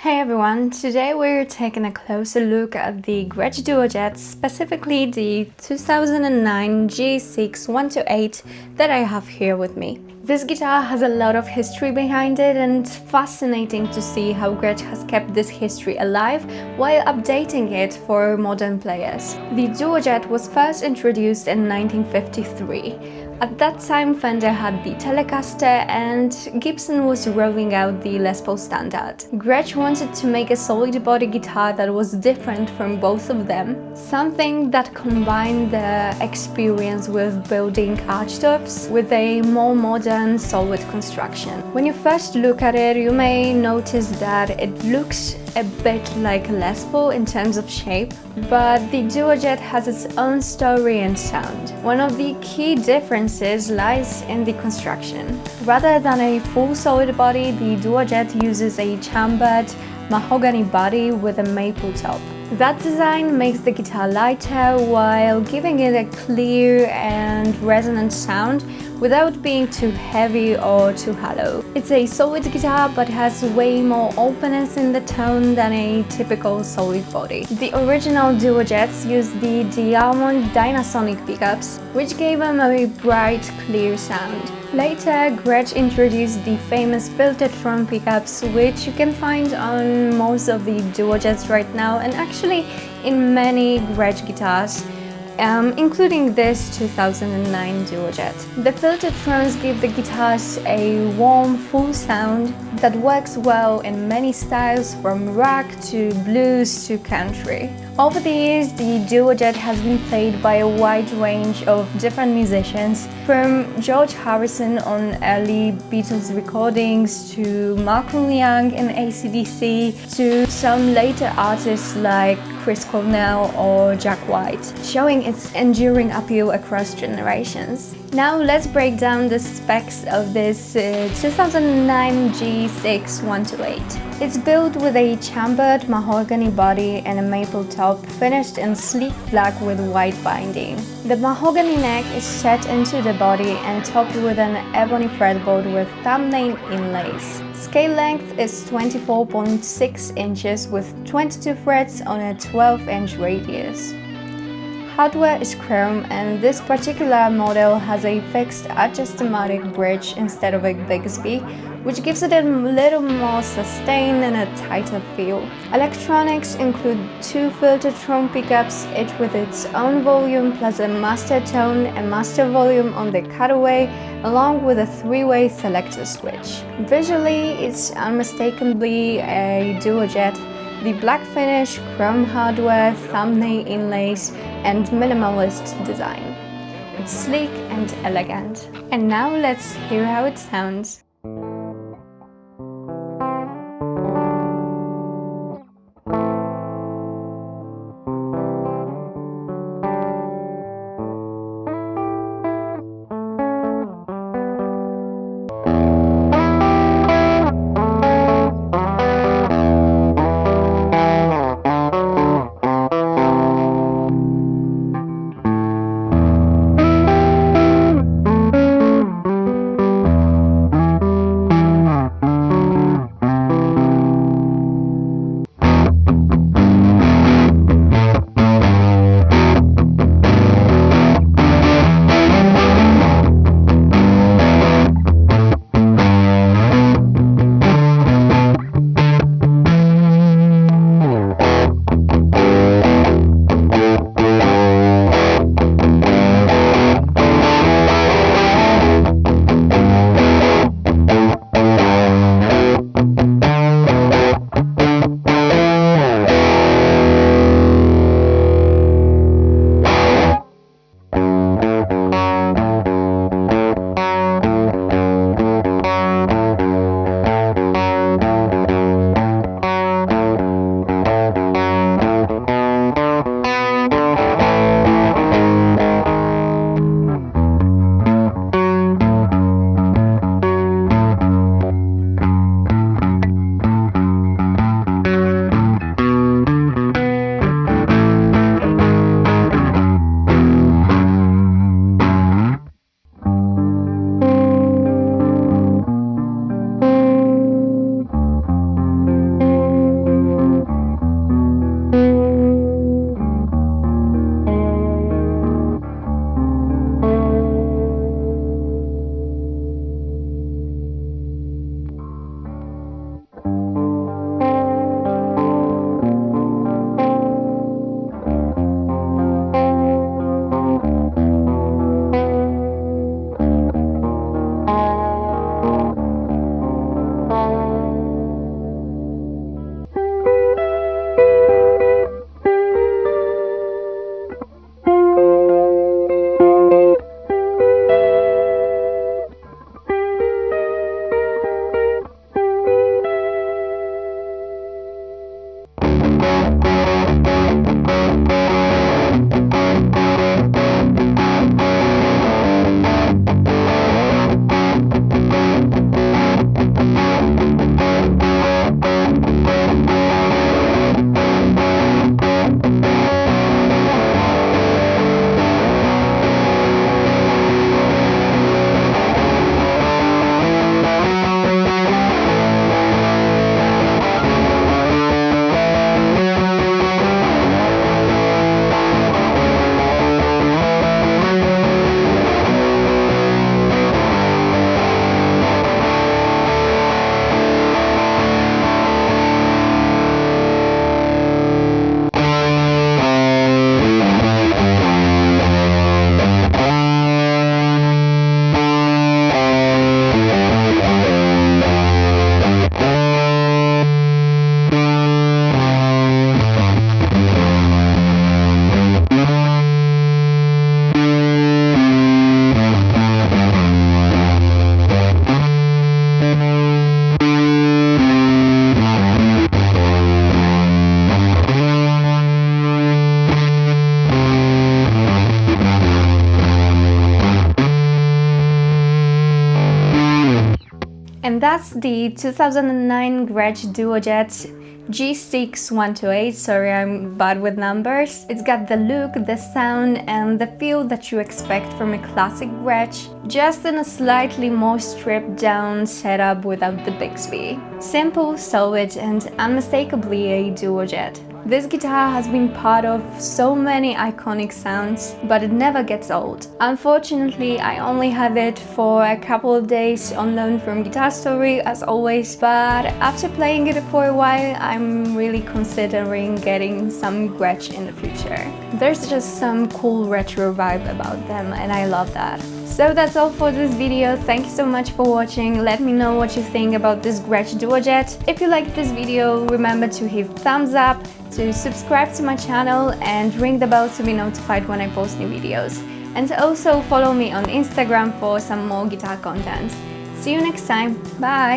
Hey everyone, today we're taking a closer look at the Gretsch Duo Jet, specifically the 2009 G6128 that I have here with me. This guitar has a lot of history behind it, and it's fascinating to see how Gretsch has kept this history alive while updating it for modern players. The Duo Jet was first introduced in 1953. At that time, Fender had the Telecaster and Gibson was rolling out the Les Paul standard. Gretsch wanted to make a solid body guitar that was different from both of them, something that combined the experience with building archtops with a more modern, solid construction. When you first look at it, you may notice that it looks a bit like a Les Paul in terms of shape, but the Duo Jet has its own story and sound. One of the key differences lies in the construction. Rather than a full solid body, the Duo Jet uses a chambered mahogany body with a maple top. That design makes the guitar lighter while giving it a clear and resonant sound without being too heavy or too hollow. It's a solid guitar but has way more openness in the tone than a typical solid body. The original Duo Jets used the Diamond Dynasonic pickups, which gave them a bright, clear sound. Later, Gretsch introduced the famous Filtertron pickups, which you can find on most of the Duo Jets right now and actually in many Gretsch guitars, including this 2009 Duo Jet. The Filtertrons give the guitars a warm, full sound that works well in many styles, from rock to blues to country. Over the years, the Duo Jet has been played by a wide range of different musicians, from George Harrison on early Beatles recordings to Malcolm Young in AC/DC to some later artists like Chris Cornell or Jack White, showing its enduring appeal across generations. Now let's break down the specs of this 2009 G6128. It's built with a chambered mahogany body and a maple top, finished in sleek black with white binding. The mahogany neck is set into the body and topped with an ebony fretboard with thumbnail inlays. Scale length is 24.6 inches with 22 frets on a 12-inch radius. Hardware is chrome, and this particular model has a fixed adjustomatic bridge instead of a Bigsby, which gives it a little more sustain and a tighter feel. Electronics include two Filtertron pickups, each with its own volume plus a master tone and master volume on the cutaway, along with a three-way selector switch. Visually, it's unmistakably a Duo Jet. The black finish, chrome hardware, thumbnail inlays, and minimalist design. It's sleek and elegant. And now let's hear how it sounds. And that's the 2009 Gretsch Duo Jet G6128. Sorry, I'm bad with numbers. It's got the look, the sound and the feel that you expect from a classic Gretsch, just in a slightly more stripped down setup without the Bixby. Simple, solid and unmistakably a Duo Jet. This guitar has been part of so many iconic sounds, but it never gets old. Unfortunately, I only had it for a couple of days on loan from Guitar Story, as always, but after playing it for a while, I'm really considering getting some Gretsch in the future. There's just some cool retro vibe about them, and I love that. So that's all for this video. Thank you so much for watching. Let me know what you think about this Gretsch Duo Jet. If you liked this video, remember to hit thumbs up, to subscribe to my channel and ring the bell to be notified when I post new videos. And also follow me on Instagram for some more guitar content. See you next time. Bye!